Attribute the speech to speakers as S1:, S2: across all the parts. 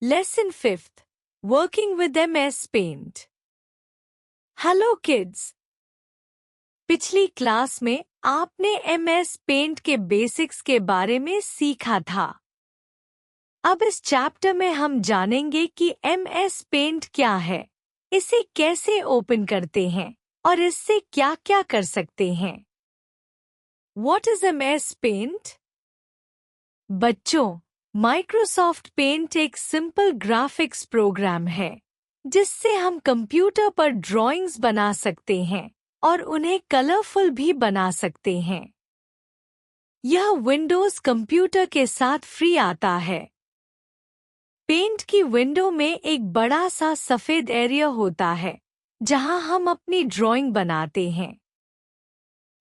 S1: Lesson 5th. Working with MS Paint. Hello kids. पिछली class में आपने MS Paint के बेसिक्स के बारे में सीखा था। अब इस चैप्टर में हम जानेंगे कि MS Paint क्या है, इसे कैसे ओपन करते हैं और इससे क्या-क्या कर सकते हैं। What is MS Paint? बच्चों, माइक्रोसॉफ्ट पेंट एक सिंपल ग्राफिक्स प्रोग्राम है जिससे हम कंप्यूटर पर ड्राइंग्स बना सकते हैं और उन्हें कलरफुल भी बना सकते हैं। यह विंडोज कंप्यूटर के साथ फ्री आता है। पेंट की विंडो में एक बड़ा सा सफेद एरिया होता है जहां हम अपनी ड्राइंग बनाते हैं।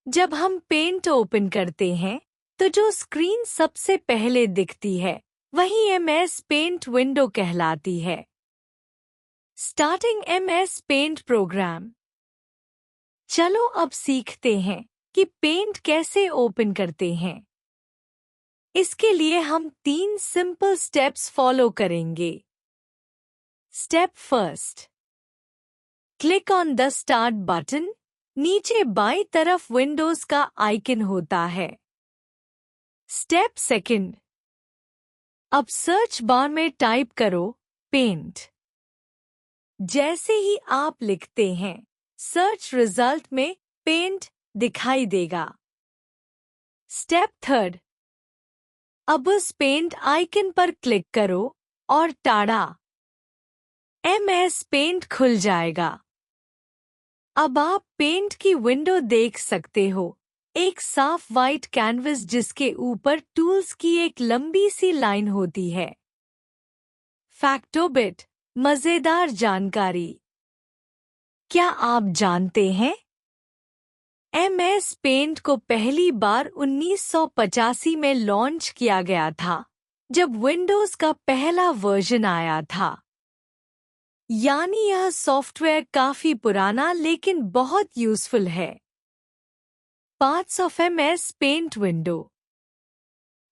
S1: जब हम पेंट ओपन करते हैं तो जो स्क्रीन सबसे पहले दिखती है वही MS पेंट विंडो कहलाती है। Starting MS paint program. चलो अब सीखते हैं कि पेंट कैसे ओपन करते हैं। इसके लिए हम 3 सिंपल स्टेप्स फॉलो करेंगे। Step first, click on the start button. नीचे बाईं तरफ विंडोज का आइकन होता है। स्टेप सेकंड, अब सर्च बार में टाइप करो पेंट। जैसे ही आप लिखते हैं सर्च रिजल्ट में पेंट दिखाई देगा। स्टेप थर्ड, अब उस पेंट आइकन पर क्लिक करो और टाड़ा, MS पेंट खुल जाएगा। अब आप पेंट की विंडो देख सकते हो, एक साफ वाइट कैनवस जिसके ऊपर टूल्स की एक लंबी सी लाइन होती है। फैक्टोबिट, मजेदार जानकारी। क्या आप जानते हैं MS पेंट को पहली बार 1985 में लॉन्च किया गया था जब विंडोज का पहला वर्जन आया था। यानी यह सॉफ्टवेयर काफी पुराना लेकिन बहुत यूजफुल है। Parts of MS paint window.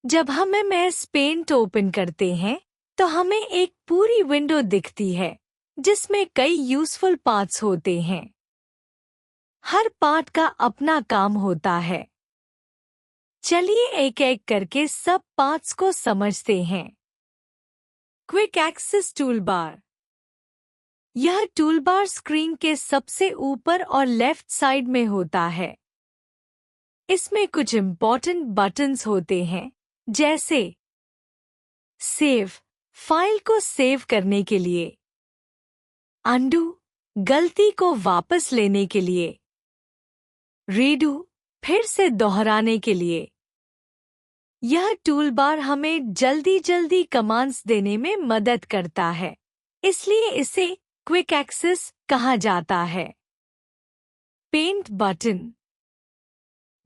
S1: जब हम MS पेंट ओपन करते हैं तो हमें एक पूरी विंडो दिखती है जिसमें कई यूजफुल पार्ट्स होते हैं। हर पार्ट का अपना काम होता है। चलिए एक एक करके सब पार्ट्स को समझते हैं। Quick access toolbar. यह टूलबार स्क्रीन के सबसे ऊपर और लेफ्ट साइड में होता है। इसमें कुछ इम्पोर्टेंट बटन्स होते हैं जैसे सेव, फाइल को सेव करने के लिए, अंडू, गलती को वापस लेने के लिए, रीडू, फिर से दोहराने के लिए। यह टूलबार हमें जल्दी कमांड्स देने में मदद करता है, इसलिए इसे क्विक एक्सेस कहा जाता है। Paint button.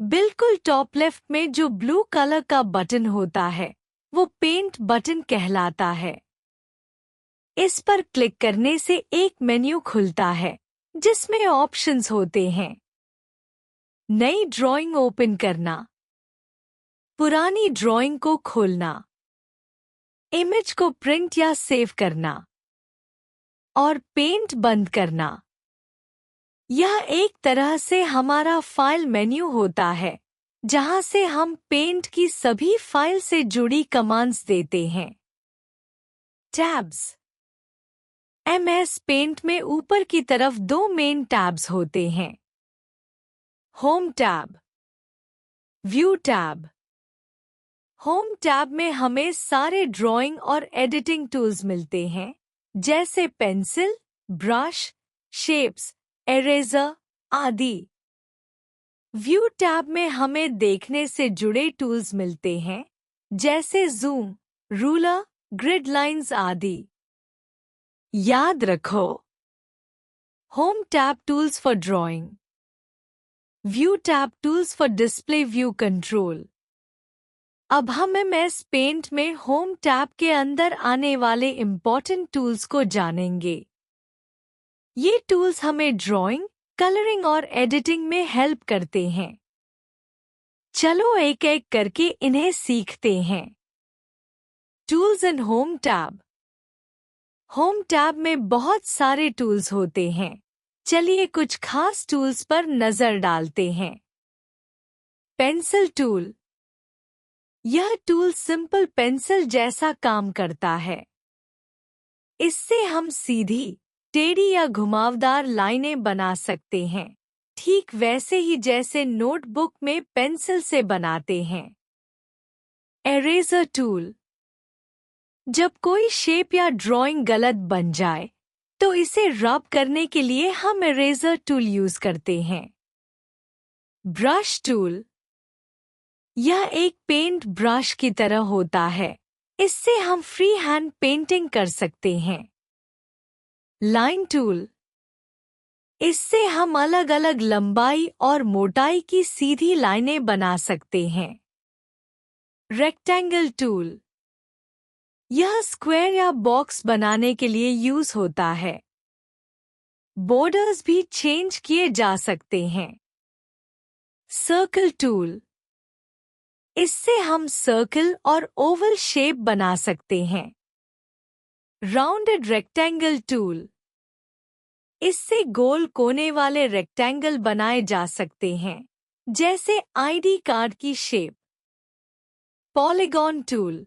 S1: बिल्कुल टॉप लेफ्ट में जो ब्लू कलर का बटन होता है वो पेंट बटन कहलाता है। इस पर क्लिक करने से एक मेन्यू खुलता है जिसमें ऑप्शंस होते हैं। नई ड्राइंग ओपन करना, पुरानी ड्राइंग को खोलना, इमेज को प्रिंट या सेव करना और पेंट बंद करना। यह एक तरह से हमारा फाइल मेन्यू होता है जहां से हम पेंट की सभी फाइल से जुड़ी कमांड्स देते हैं। टैब्स। MS पेंट में ऊपर की तरफ 2 मेन टैब्स होते हैं, home tab, view tab. Home tab में हमें सारे ड्राइंग और एडिटिंग टूल्स मिलते हैं जैसे पेंसिल, ब्रश, शेप्स, इरेजर आदि। व्यू टैब में हमें देखने से जुड़े टूल्स मिलते हैं जैसे जूम, रूलर, ग्रिड लाइंस आदि। याद रखो, home tab tools for drawing, view tab tools for display view control. अब हम MS पेंट में होम टैब के अंदर आने वाले इम्पोर्टेंट टूल्स को जानेंगे। ये टूल्स हमें ड्राइंग, कलरिंग और एडिटिंग में हेल्प करते हैं। चलो एक एक करके इन्हें सीखते हैं। Tools in home tab. Home tab में बहुत सारे टूल्स होते हैं। चलिए कुछ खास टूल्स पर नजर डालते हैं। Pencil tool. यह टूल सिंपल पेंसिल जैसा काम करता है। इससे हम सीधी, टेढ़ी या घुमावदार लाइनें बना सकते हैं, ठीक वैसे ही जैसे नोटबुक में पेंसिल से बनाते हैं। Eraser tool. जब कोई शेप या ड्राइंग गलत बन जाए तो इसे रब करने के लिए हम इरेजर टूल यूज करते हैं। Brush tool. यह एक पेंट ब्रश की तरह होता है। इससे हम फ्री हैंड पेंटिंग कर सकते हैं। Line tool. इससे हम अलग अलग लंबाई और मोटाई की सीधी लाइनें बना सकते हैं। Rectangle tool. यह स्क्वायर या बॉक्स बनाने के लिए यूज होता है। बॉर्डर्स भी चेंज किए जा सकते हैं। Circle tool. इससे हम सर्कल और ओवल शेप बना सकते हैं। Rounded rectangle tool. इससे गोल कोने वाले रेक्टेंगल बनाए जा सकते हैं, जैसे आईडी कार्ड की शेप। Polygon tool.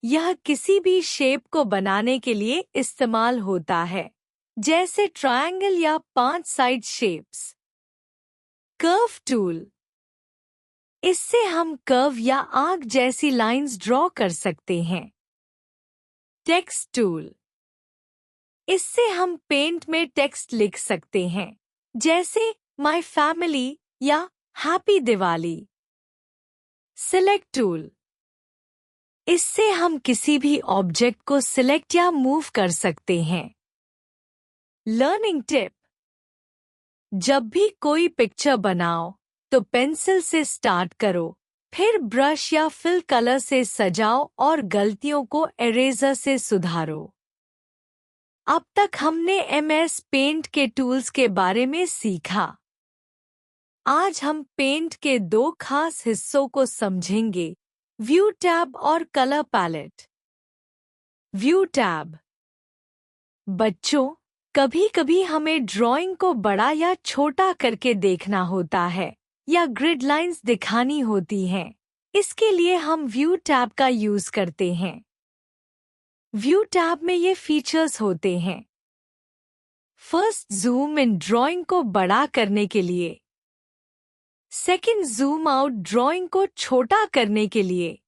S1: यह किसी भी शेप को बनाने के लिए इस्तेमाल होता है, जैसे ट्रायंगल या 5 साइड शेप्स। Curve tool. इससे हम कर्व या आर्क जैसी लाइंस ड्रॉ कर सकते हैं। Text tool. इससे हम पेंट में टेक्स्ट लिख सकते हैं, जैसे माय फैमिली या हैप्पी दिवाली। Select tool. इससे हम किसी भी ऑब्जेक्ट को सिलेक्ट या मूव कर सकते हैं। Learning tip. जब भी कोई पिक्चर बनाओ तो पेंसिल से स्टार्ट करो, फिर ब्रश या फिल कलर से सजाओ और गलतियों को इरेजर से सुधारो। अब तक हमने MS पेंट के टूल्स के बारे में सीखा। आज हम पेंट के 2 खास हिस्सों को समझेंगे, व्यू टैब और कलर पैलेट। View tab. बच्चों, कभी-कभी हमें ड्राइंग को बड़ा या छोटा करके देखना होता है या ग्रिड लाइंस दिखानी होती हैं। इसके लिए हम व्यू टैब का यूज करते हैं। व्यू टैब में ये फीचर्स होते हैं। फर्स्ट, जूम इन ड्राइंग को बड़ा करने के लिए। सेकंड, जूम आउट ड्राइंग को छोटा करने के लिए।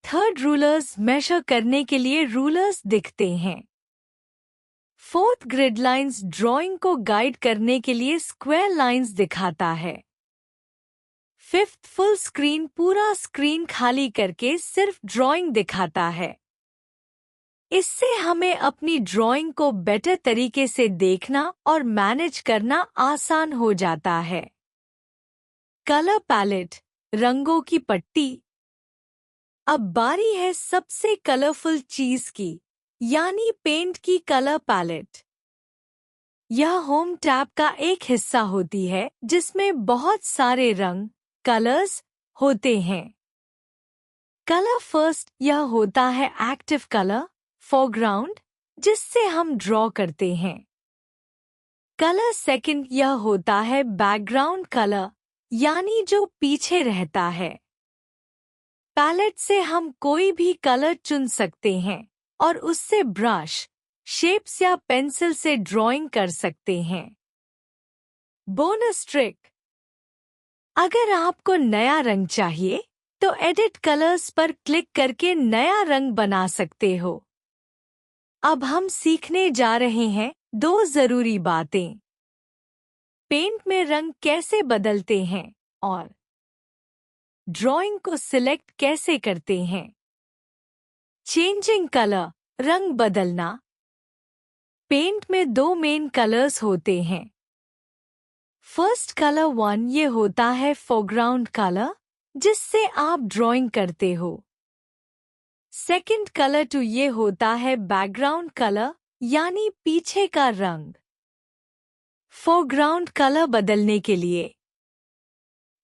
S1: थर्ड, रूलर्स मेजर करने के लिए रूलर्स दिखते हैं। फोर्थ, ग्रिड लाइंस ड्राइंग को गाइड करने के लिए स्क्वायर लाइंस दिखाता है। फिफ्थ, फुल स्क्रीन पूरा स्क्रीन खाली करके सिर्फ ड्राइंग दिखाता है। इससे हमें अपनी ड्राइंग को बेटर तरीके से देखना और मैनेज करना आसान हो जाता है। कलर पैलेट, रंगों की पट्टी। अब बारी है सबसे कलरफुल चीज की, यानी पेंट की कलर पैलेट। यह होम टैब का एक हिस्सा होती है जिसमें बहुत सारे रंग, कलर्स होते हैं। कलर फर्स्ट, यह होता है एक्टिव कलर, फोरग्राउंड, जिससे हम ड्रॉ करते हैं। कलर सेकंड, यह होता है बैकग्राउंड कलर, यानी जो पीछे रहता है। पैलेट से हम कोई भी कलर चुन सकते हैं और उससे ब्रश, शेप्स या पेंसिल से ड्राइंग कर सकते हैं। Bonus trick. अगर आपको नया रंग चाहिए तो एडिट कलर्स पर क्लिक करके नया रंग बना सकते हो। अब हम सीखने जा रहे हैं 2 जरूरी बातें। पेंट में रंग कैसे बदलते हैं और ड्राइंग को सिलेक्ट कैसे करते हैं। चेंजिंग कलर, रंग बदलना। पेंट में 2 मेन कलर्स होते हैं। फर्स्ट कलर 1, ये होता है फोरग्राउंड कलर, जिससे आप ड्राइंग करते हो। सेकंड कलर 2, ये होता है बैकग्राउंड कलर, यानी पीछे का रंग। फोरग्राउंड कलर बदलने के लिए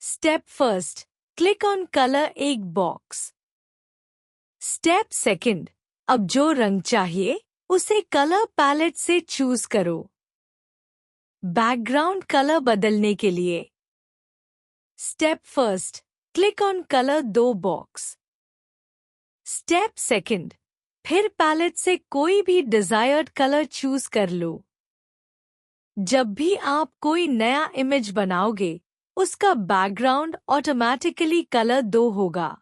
S1: step first, click on colour एक बॉक्स। स्टेप सेकंड, अब जो रंग चाहिए उसे कलर पैलेट से चूज करो। बैकग्राउंड कलर बदलने के लिए step first, click on colour 2 box. Step second, फिर पैलेट से कोई भी डिजायर्ड कलर चूज कर लो। जब भी आप कोई नया इमेज बनाओगे, उसका बैकग्राउंड ऑटोमेटिकली कलर 2 होगा।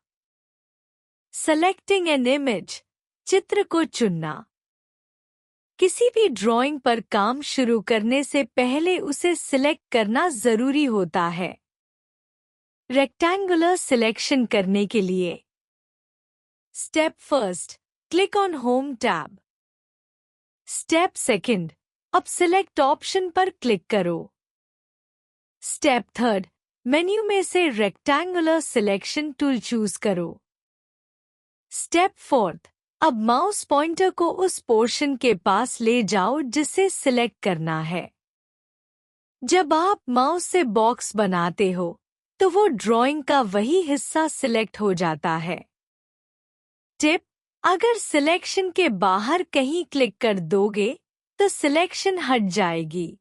S1: सेलेक्टिंग एन इमेज, चित्र को चुनना। किसी भी ड्राइंग पर काम शुरू करने से पहले उसे सिलेक्ट करना जरूरी होता है। रेक्टेंगुलर सिलेक्शन करने के लिए step first, click on home tab. Step second, अब सिलेक्ट ऑप्शन पर क्लिक करो। स्टेप थर्ड, मेन्यू में से रेक्टेंगुलर सिलेक्शन टूल चूज करो। स्टेप फोर्थ, अब माउस पॉइंटर को उस पोर्शन के पास ले जाओ जिसे सिलेक्ट करना है। जब आप माउस से बॉक्स बनाते हो तो वो ड्राइंग का वही हिस्सा सिलेक्ट हो जाता है। टिप, अगर सिलेक्शन के बाहर कहीं क्लिक कर दोगे तो सिलेक्शन हट जाएगी।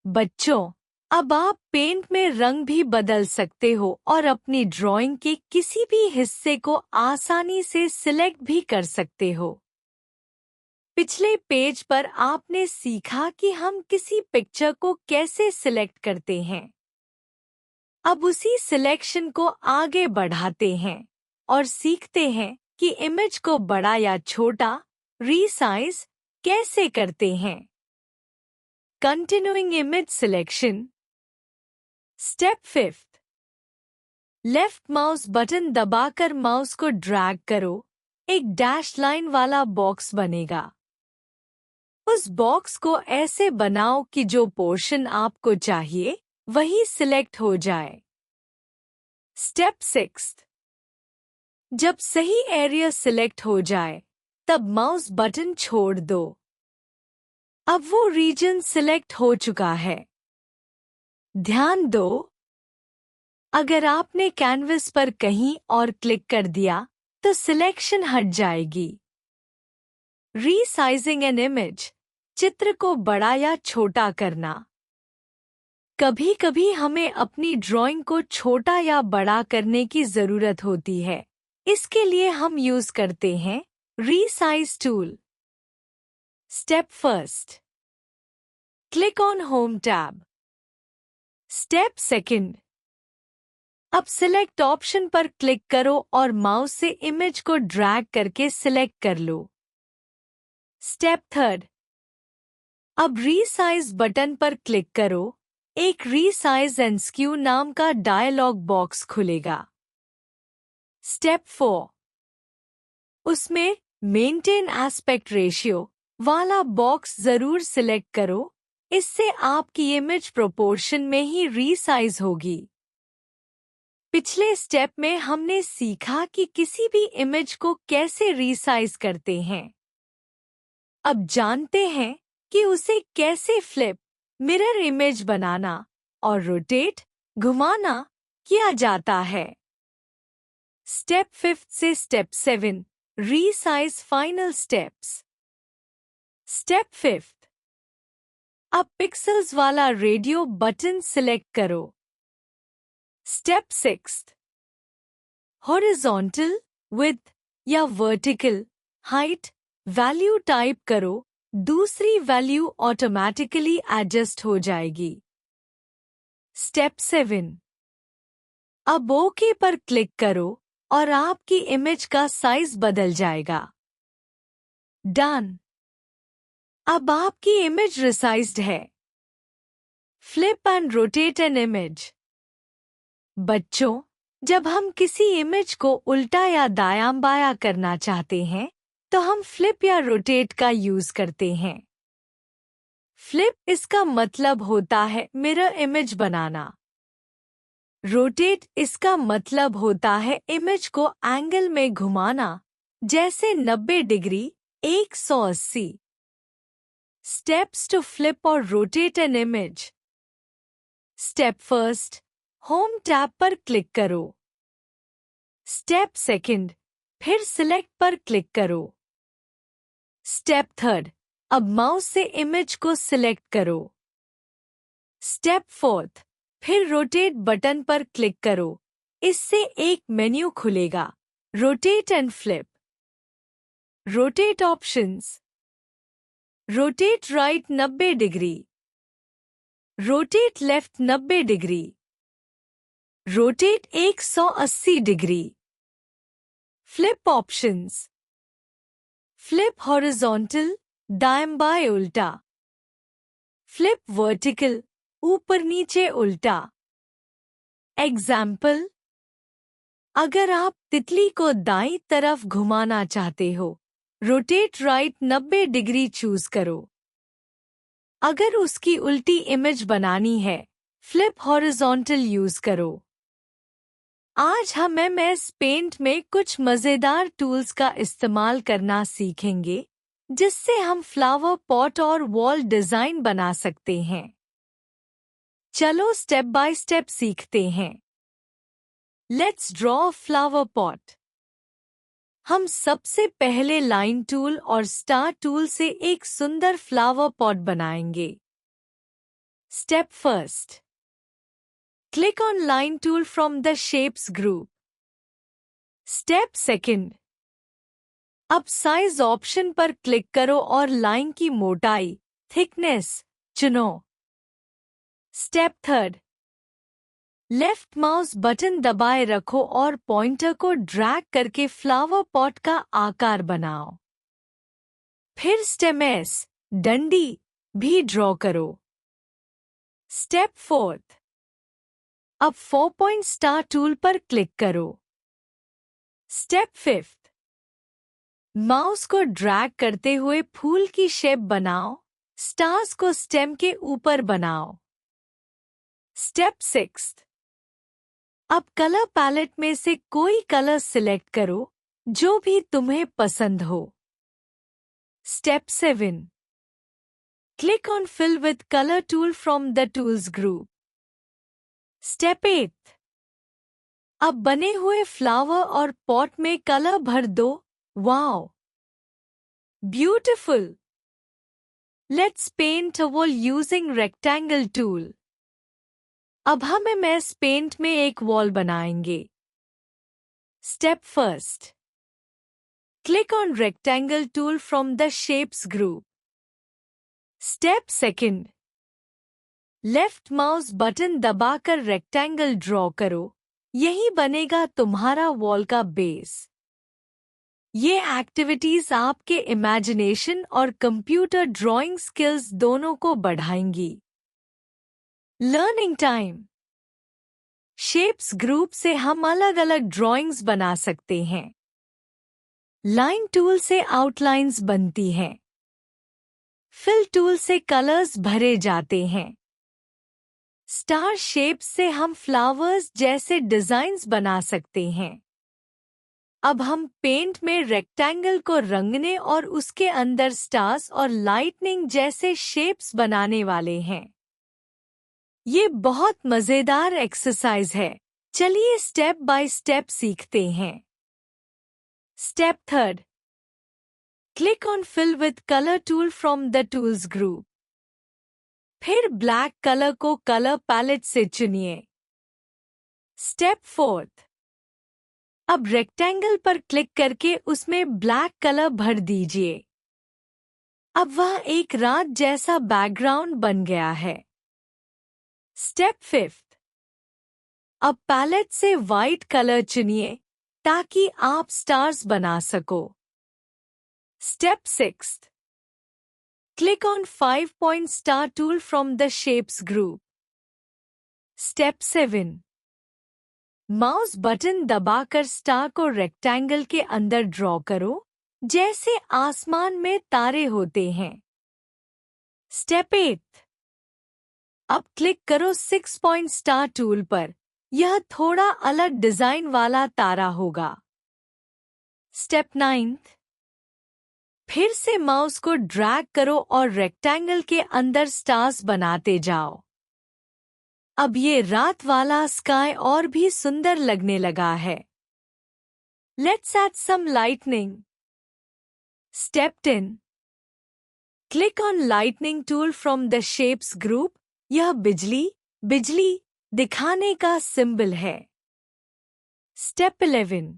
S1: बच्चों, अब आप पेंट में रंग भी बदल सकते हो और अपनी ड्राइंग के किसी भी हिस्से को आसानी से सिलेक्ट भी कर सकते हो। पिछले पेज पर आपने सीखा कि हम किसी पिक्चर को कैसे सिलेक्ट करते हैं। अब उसी सिलेक्शन को आगे बढ़ाते हैं और सीखते हैं कि इमेज को बड़ा या छोटा, रीसाइज कैसे करते हैं। Continuing image selection. Step fifth, left mouse button दबाकर माउस को ड्रैग करो, एक डैश लाइन वाला बॉक्स बनेगा। उस बॉक्स को ऐसे बनाओ कि जो पोर्शन आपको चाहिए वही सिलेक्ट हो जाए। स्टेप सिक्स्थ, जब सही एरिया सिलेक्ट हो जाए तब माउस बटन छोड़ दो। अब वो रीजन सिलेक्ट हो चुका है। ध्यान दो, अगर आपने कैनवस पर कहीं और क्लिक कर दिया तो सिलेक्शन हट जाएगी। रीसाइजिंग एन इमेज, चित्र को बड़ा या छोटा करना। कभी कभी हमें अपनी ड्राइंग को छोटा या बड़ा करने की जरूरत होती है। इसके लिए हम यूज करते हैं resize tool. Step first, click on home tab. Step second, अब सिलेक्ट ऑप्शन पर क्लिक करो और माउस से इमेज को ड्रैग करके सिलेक्ट कर लो। स्टेप थर्ड, अब रीसाइज बटन पर क्लिक करो, एक रीसाइज एंड स्क्यू नाम का डायलॉग बॉक्स खुलेगा। स्टेप 4, उसमें मेंटेन एस्पेक्ट रेशियो वाला बॉक्स जरूर सिलेक्ट करो, इससे आपकी इमेज प्रोपोर्शन में ही रीसाइज होगी। पिछले स्टेप में हमने सीखा कि किसी भी इमेज को कैसे रीसाइज करते हैं। अब जानते हैं कि उसे कैसे फ्लिप, मिरर इमेज बनाना और रोटेट, घुमाना किया जाता है। स्टेप 5 से step 7, resize final steps. Step 5, अब पिक्सेल्स वाला रेडियो बटन सिलेक्ट करो। स्टेप 6, हॉरिजॉन्टल, विड्थ या वर्टिकल हाइट वैल्यू टाइप करो, दूसरी वैल्यू ऑटोमेटिकली एडजस्ट हो जाएगी। स्टेप 7, अब ओके पर क्लिक करो और आपकी इमेज का साइज बदल जाएगा। डन। अब आपकी इमेज रिसाइज्ड है। Flip and rotate an image. बच्चों, जब हम किसी इमेज को उल्टा या दायां बायां करना चाहते हैं तो हम फ्लिप या रोटेट का यूज करते हैं। फ्लिप इसका मतलब होता है मिरर इमेज बनाना। रोटेट इसका मतलब होता है इमेज को एंगल में घुमाना, जैसे 90 डिग्री, 180। स्टेप्स टू फ्लिप और rotate an image. Step first, home tab पर क्लिक करो। स्टेप सेकंड, फिर सिलेक्ट पर क्लिक करो। स्टेप 3, अब माउस से इमेज को सिलेक्ट करो। स्टेप 4, फिर रोटेट बटन पर क्लिक करो। इससे एक मेन्यू खुलेगा, rotate and flip. Rotate options, rotate right 90 degree, rotate left 90 degree, rotate 180 degree. Flip options, flip horizontal दाएं बाएं उल्टा, फ्लिप वर्टिकल ऊपर नीचे उल्टा। एग्जाम्पल, अगर आप तितली को दाईं तरफ घुमाना चाहते हो, रोटेट राइट 90 डिग्री चूज करो। अगर उसकी उल्टी इमेज बनानी है, फ्लिप हॉरिजॉन्टल यूज करो। आज हम MS पेंट में कुछ मजेदार टूल्स का इस्तेमाल करना सीखेंगे, जिससे हम फ्लावर पॉट और वॉल डिजाइन बना सकते हैं। चलो स्टेप बाय स्टेप सीखते हैं। Let's draw flower pot. हम सबसे पहले लाइन टूल और स्टार टूल से एक सुंदर फ्लावर पॉट बनाएंगे। Step first, click on line tool from the shapes group. Step second, अब साइज ऑप्शन पर क्लिक करो और लाइन की मोटाई, थिकनेस चुनो। Step third, left mouse button दबाए रखो और पॉइंटर को ड्रैग करके फ्लावर पॉट का आकार बनाओ। फिर स्टेम S, डंडी भी ड्रॉ करो। स्टेप फोर्थ, अब 4 पॉइंट स्टार टूल पर क्लिक करो। स्टेप फिफ्थ, माउस को ड्रैग करते हुए फूल की शेप बनाओ, स्टार्स को स्टेम के ऊपर बनाओ। स्टेप सिक्स्थ, अब कलर पैलेट में से कोई कलर सिलेक्ट करो जो भी तुम्हें पसंद हो। Step 7, click on fill with colour tool from the tools group. Step 8, अब बने हुए फ्लावर और पॉट में कलर भर दो। Wow, beautiful! Let's paint a wall using rectangle tool. अब हम MS पेंट में एक वॉल बनाएंगे। Step first, click on rectangle tool from the shapes group. Step second, left mouse button दबाकर रेक्टेंगल ड्रॉ करो। यही बनेगा तुम्हारा वॉल का बेस। ये एक्टिविटीज आपके इमेजिनेशन और कंप्यूटर ड्राइंग स्किल्स दोनों को बढ़ाएंगी। Learning time. शेप्स ग्रुप से हम अलग अलग ड्राइंग्स बना सकते हैं। लाइन टूल से आउटलाइंस बनती हैं। फिल टूल से कलर्स भरे जाते हैं। स्टार शेप्स से हम फ्लावर्स जैसे डिजाइन्स बना सकते हैं। अब हम पेंट में रेक्टेंगल को रंगने और उसके अंदर स्टार्स और लाइटनिंग जैसे शेप्स बनाने वाले हैं। ये बहुत मजेदार एक्सरसाइज है। चलिए स्टेप बाय स्टेप सीखते हैं। Step third, click on fill with colour tool from the tools group. फिर ब्लैक कलर को कलर पैलेट से चुनिए। स्टेप फोर्थ, अब रेक्टेंगल पर क्लिक करके उसमें ब्लैक कलर भर दीजिए। अब वह एक रात जैसा बैकग्राउंड बन गया है। स्टेप फिफ्थ, अब पैलेट से व्हाइट कलर चुनिए ताकि आप स्टार्स बना सको। Step sixth, click on 5 point star tool from the shapes group. Step 7, mouse button दबाकर स्टार को रेक्टेंगल के अंदर ड्रॉ करो जैसे आसमान में तारे होते हैं। स्टेप 8, अब क्लिक करो 6 पॉइंट स्टार टूल पर। यह थोड़ा अलग डिजाइन वाला तारा होगा। स्टेप 9, फिर से माउस को ड्रैग करो और रेक्टेंगल के अंदर स्टार्स बनाते जाओ। अब ये रात वाला स्काई और भी सुंदर लगने लगा है। Let's add some lightning. Step 10. Click on Lightning tool from the Shapes group. यह बिजली दिखाने का सिंबल है. Step 11.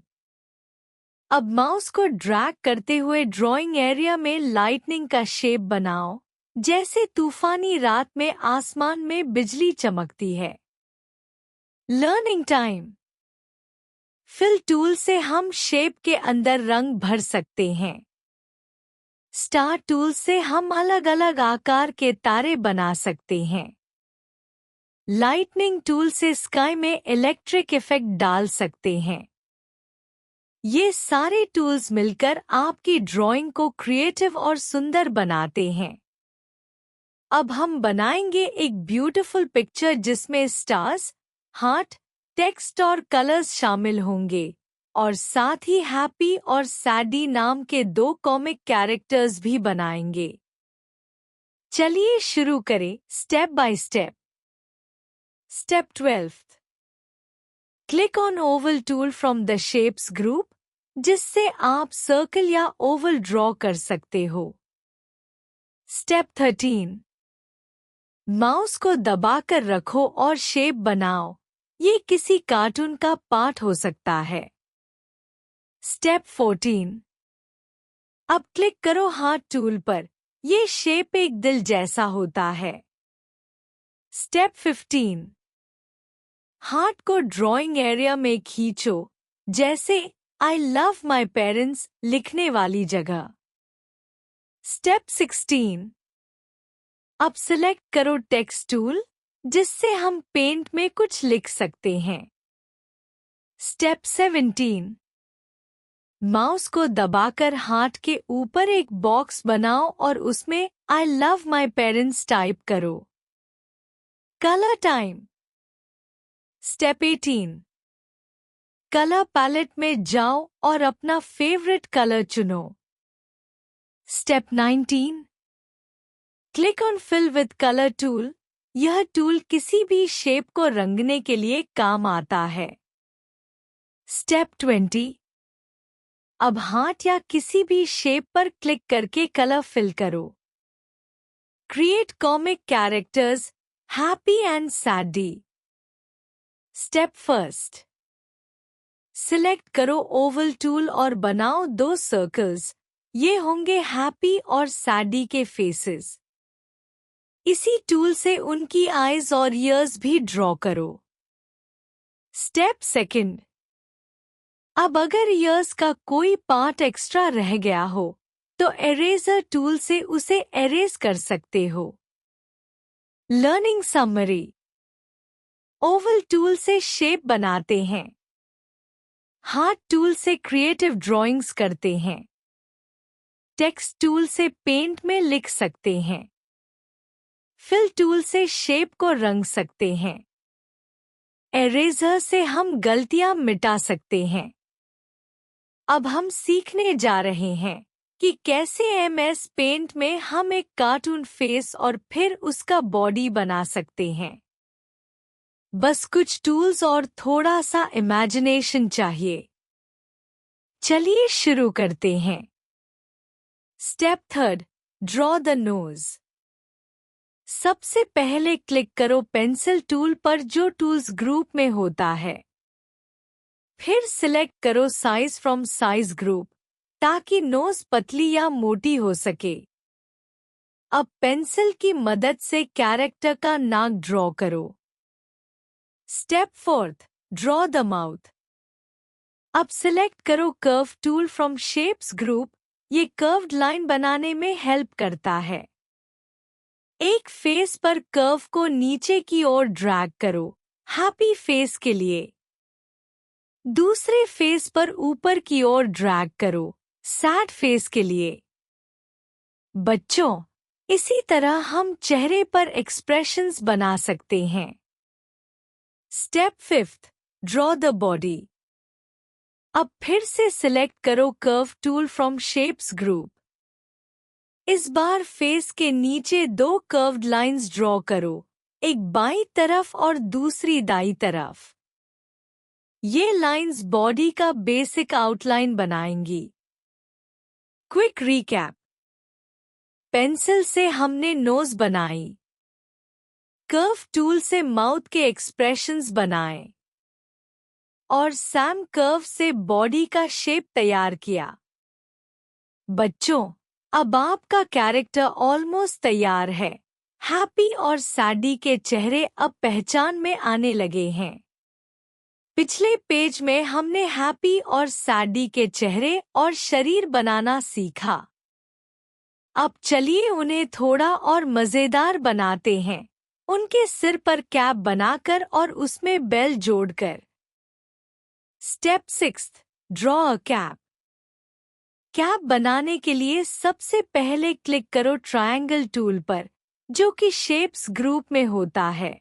S1: अब माउस को ड्रैग करते हुए ड्राइंग एरिया में लाइटनिंग का शेप बनाओ, जैसे तूफानी रात में आसमान में बिजली चमकती है. Learning time. फिल टूल से हम शेप के अंदर रंग भर सकते हैं. स्टार टूल से हम अलग अलग आकार के तारे बना सकते हैं. लाइटनिंग टूल से स्काई में इलेक्ट्रिक इफेक्ट डाल सकते हैं. ये सारे टूल्स मिलकर आपकी ड्राइंग को क्रिएटिव और सुंदर बनाते हैं. अब हम बनाएंगे एक ब्यूटीफुल पिक्चर जिसमें स्टार्स, हार्ट, टेक्स्ट और कलर्स शामिल होंगे और साथ ही हैप्पी और सैडी नाम के 2 कॉमिक कैरेक्टर्स भी बनाएंगे. चलिए शुरू करें step by step. Step 12. Click on Oval tool from the shapes group, जिससे आप सर्कल या ओवल ड्रॉ कर सकते हो. स्टेप 13. माउस को दबाकर रखो और शेप बनाओ. ये किसी कार्टून का पार्ट हो सकता है. स्टेप 14. अब क्लिक करो हार्ट टूल पर. ये शेप एक दिल जैसा होता है. स्टेप 15. हार्ट को ड्राइंग एरिया में खींचो, जैसे आई लव माई पेरेंट्स लिखने वाली जगह. स्टेप 16. अब सिलेक्ट करो टेक्स्ट टूल, जिससे हम पेंट में कुछ लिख सकते हैं. स्टेप 17. माउस को दबाकर हार्ट के ऊपर एक बॉक्स बनाओ और उसमें I love my parents type करो. Colour time. Step 18. Colour palette में जाओ और अपना फेवरेट कलर चुनो. Step 19. Click on fill with colour tool. यह टूल किसी भी शेप को रंगने के लिए काम आता है. स्टेप 20. अब हार्ट या किसी भी शेप पर क्लिक करके कलर फिल करो. Create comic characters happy and सैडी. Step 1. Select करो ओवल टूल और बनाओ 2 सर्कल्स. ये होंगे हैप्पी और सैडी के फेसेस. इसी टूल से उनकी आईज और ईयर्स भी ड्रॉ करो. स्टेप 2. अब अगर ईयर्स का कोई पार्ट एक्स्ट्रा रह गया हो, तो इरेजर टूल से उसे इरेज कर सकते हो. Learning summary. ओवल टूल से शेप बनाते हैं. हार्ट टूल से क्रिएटिव ड्राइंग्स करते हैं. टेक्स्ट टूल से पेंट में लिख सकते हैं. फिल टूल से शेप को रंग सकते हैं. इरेजर से हम गलतियां मिटा सकते हैं. अब हम सीखने जा रहे हैं कि कैसे MS पेंट में हम एक कार्टून फेस और फिर उसका बॉडी बना सकते हैं. बस कुछ टूल्स और थोड़ा सा इमेजिनेशन चाहिए. चलिए शुरू करते हैं. स्टेप 3. Draw the nose. सबसे पहले क्लिक करो पेंसिल टूल पर जो टूल्स ग्रुप में होता है. फिर सिलेक्ट करो साइज फ्रॉम साइज ग्रुप, ताकि नोज पतली या मोटी हो सके. अब पेंसिल की मदद से कैरेक्टर का नाक ड्रॉ करो. स्टेप 4. Draw the mouth. अब सिलेक्ट करो curve tool from shapes group. ये कर्व्ड लाइन बनाने में हेल्प करता है. एक फेस पर कर्व को नीचे की ओर ड्रैग करो, हैप्पी फेस के लिए. दूसरे फेस पर ऊपर की ओर ड्रैग करो, सैड फेस के लिए. बच्चों, इसी तरह हम चेहरे पर एक्सप्रेशंस बना सकते हैं. स्टेप 5. Draw the body. अब फिर से सिलेक्ट करो curve tool from shapes group. इस बार फेस के नीचे 2 कर्व्ड लाइंस ड्रॉ करो, एक बाईं तरफ और दूसरी दाईं तरफ. ये लाइंस बॉडी का बेसिक आउटलाइन बनाएंगी। Quick recap. पेंसिल से हमने नोज बनाई, कर्व टूल से माउथ के एक्सप्रेशंस बनाए और सैम कर्व से बॉडी का शेप तैयार किया। बच्चों, अब आपका कैरेक्टर ऑलमोस्ट तैयार है। हैप्पी और सैडी के चेहरे अब पहचान में आने लगे हैं। पिछले पेज में हमने हैप्पी और सैडी के चेहरे और शरीर बनाना सीखा। अब चलिए उन्हें थोड़ा और मजेदार बनाते हैं, उनके सिर पर कैप बनाकर और उसमें बेल जोड़कर। Step 6, draw a cap. Cap बनाने के लिए सबसे पहले क्लिक करो ट्रायंगल टूल पर, जो कि शेप्स ग्रुप में होता है।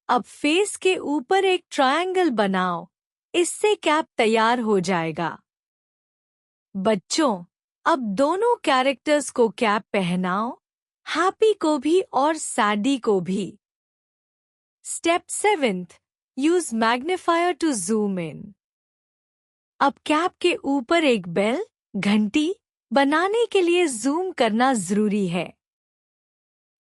S1: अब फेस के ऊपर एक ट्रायंगल बनाओ, इससे कैप तैयार हो जाएगा। बच्चों, अब दोनों कैरेक्टर्स को कैप पहनाओ, हैप्पी को भी और सैडी को भी। Step 7, use magnifier to zoom in. अब कैप के ऊपर एक बेल, घंटी बनाने के लिए जूम करना जरूरी है।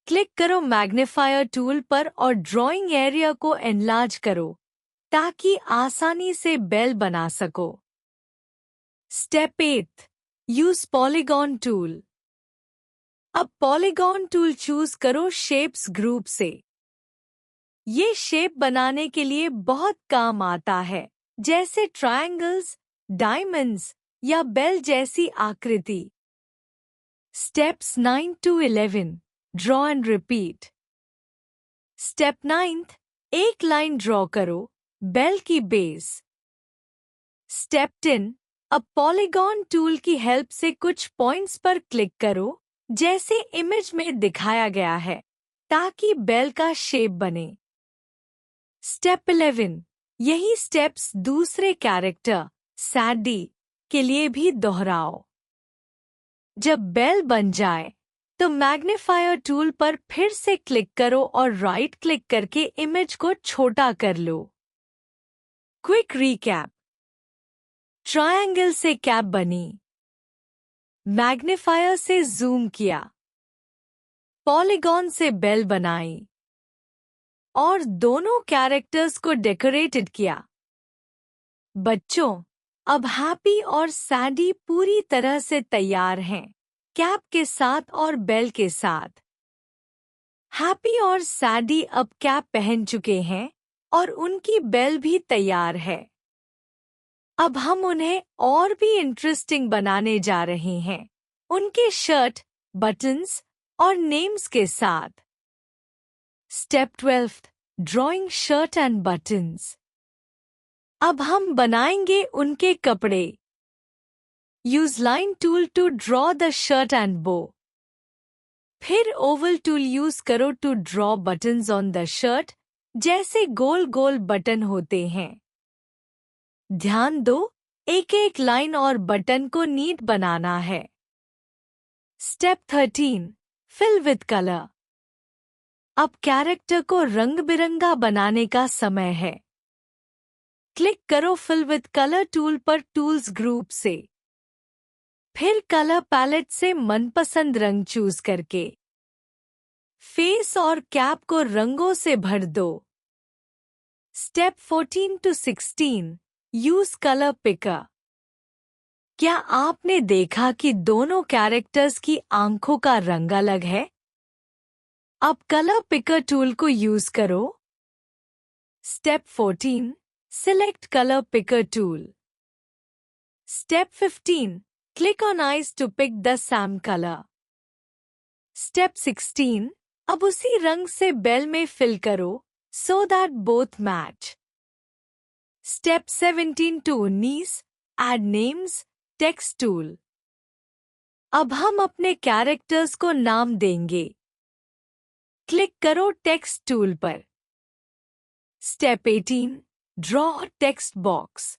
S1: क्लिक करो मैग्नीफायर टूल पर और ड्राइंग एरिया को एनलार्ज करो ताकि आसानी से बेल बना सको। Step 8, use polygon tool. अब पॉलीगॉन टूल चूज करो शेप्स ग्रुप से। ये शेप बनाने के लिए बहुत काम आता है, जैसे ट्रायंगल्स, डायमंड्स या बेल जैसी आकृति। Steps 9 to 11, draw and repeat. Step 9, एक लाइन ड्रॉ करो, बेल की बेस। स्टेप 10, अब पॉलीगॉन टूल की हेल्प से कुछ पॉइंट्स पर क्लिक करो, जैसे इमेज में दिखाया गया है, ताकि बेल का शेप बने। स्टेप 11, यही स्टेप्स दूसरे कैरेक्टर सैडी के लिए भी दोहराओ। जब बेल बन जाए तो मैग्नीफायर टूल पर फिर से क्लिक करो और राइट क्लिक करके इमेज को छोटा कर लो। Quick recap. ट्रायंगल से कैप बनी, मैग्नीफायर से जूम किया, पॉलीगॉन से बेल बनाई और दोनों कैरेक्टर्स को डेकोरेटेड किया। बच्चों, अब हैप्पी और सैडी पूरी तरह से तैयार हैं, कैप के साथ और बेल के साथ। हैप्पी और सैडी अब कैप पहन चुके हैं और उनकी बेल भी तैयार है। अब हम उन्हें और भी इंटरेस्टिंग बनाने जा रहे हैं, उनके शर्ट, बटन्स और नेम्स के साथ। Step 12, drawing shirt and buttons. अब हम बनाएंगे उनके कपड़े। Use line tool to draw the shirt and bow. फिर ओवल टूल यूज करो to draw buttons on the shirt, जैसे गोल गोल बटन होते हैं। ध्यान दो, एक एक लाइन और बटन को नीट बनाना है। Step 13, fill with colour. अब कैरेक्टर को रंग बिरंगा बनाने का समय है। क्लिक करो फिल विद कलर टूल पर टूल्स ग्रुप से। फिर कलर पैलेट से मनपसंद रंग चूज करके फेस और कैप को रंगों से भर दो। Step 14 to 16, use colour picker. क्या आपने देखा कि दोनों कैरेक्टर्स की आंखों का रंग अलग है? अब कलर पिकर टूल को यूज करो। Step 14, select colour picker tool. Step 15, click on eyes to pick the same colour. Step 16, अब उसी रंग से बेल में फिल करो so that both match. Step 17 to 19, add names, text tool. अब हम अपने कैरेक्टर्स को नाम देंगे। क्लिक करो टेक्स्ट टूल पर। Step 18, draw text box.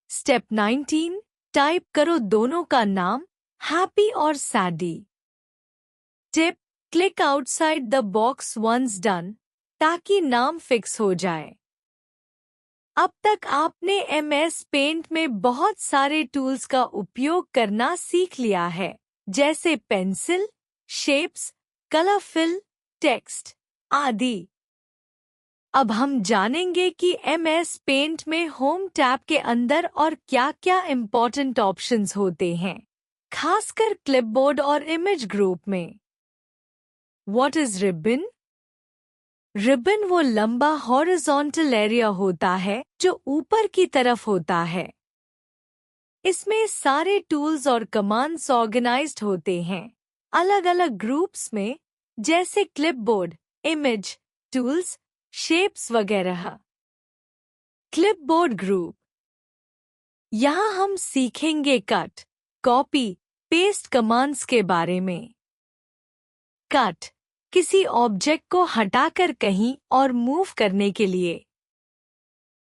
S1: Step 19, type करो दोनों का नाम, हैप्पी और Sadie. Tip, click outside the box once done, ताकि नाम फिक्स हो जाए। अब तक आपने MS पेंट में बहुत सारे टूल्स का उपयोग करना सीख लिया है, जैसे pencil, shapes, colour fill, text आदि। अब हम जानेंगे कि MS पेंट में होम टैब के अंदर और क्या-क्या इम्पोर्टेंट ऑप्शंस होते हैं, खासकर क्लिपबोर्ड और इमेज ग्रुप में। What is ribbon? रिबन वो लंबा हॉरिजॉन्टल एरिया होता है जो ऊपर की तरफ होता है। इसमें सारे टूल्स और कमांड्स ऑर्गेनाइज्ड होते हैं, अलग अलग ग्रुप्स में, जैसे क्लिपबोर्ड, इमेज, टूल्स, शेप्स वगैरह। Clipboard group. यहाँ हम सीखेंगे कट, कॉपी, पेस्ट कमांड्स के बारे में। कट, किसी ऑब्जेक्ट को हटाकर कहीं और मूव करने के लिए।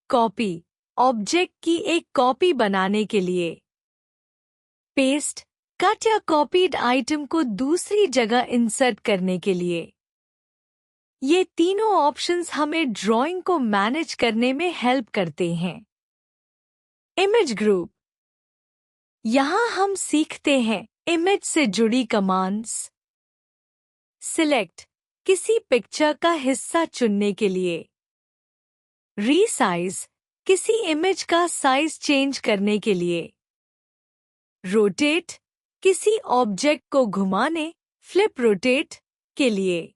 S1: कॉपी, ऑब्जेक्ट की एक कॉपी बनाने के लिए। पेस्ट, कट या कॉपीड आइटम को दूसरी जगह इंसर्ट करने के लिए। ये तीनों ऑप्शंस हमें ड्राइंग को मैनेज करने में हेल्प करते हैं। Image group. यहाँ हम सीखते हैं इमेज से जुड़ी कमांड्स। सिलेक्ट, किसी पिक्चर का हिस्सा चुनने के लिए। रीसाइज, किसी इमेज का साइज चेंज करने के लिए। रोटेट, किसी ऑब्जेक्ट को घुमाने, फ्लिप रोटेट के लिए।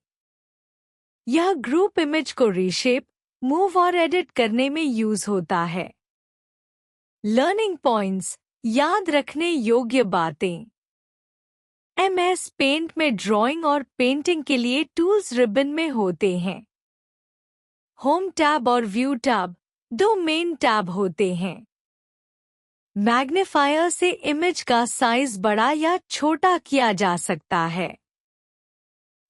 S1: यह ग्रुप इमेज को रीशेप, मूव और एडिट करने में यूज होता है। लर्निंग पॉइंट्स, याद रखने योग्य बातें। MS पेंट में ड्राइंग और पेंटिंग के लिए टूल्स रिबन में होते हैं। होम टैब और व्यू टैब, दो मेन टैब होते हैं। मैग्नीफायर से इमेज का साइज बड़ा या छोटा किया जा सकता है।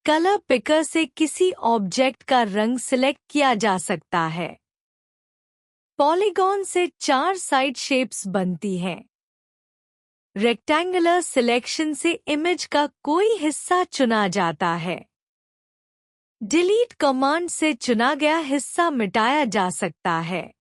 S1: कलर पिकर से किसी ऑब्जेक्ट का रंग सिलेक्ट किया जा सकता है। पॉलीगॉन से 4 साइड शेप्स बनती हैं। रेक्टेंगुलर सिलेक्शन से इमेज का कोई हिस्सा चुना जाता है। डिलीट कमांड से चुना गया हिस्सा मिटाया जा सकता है।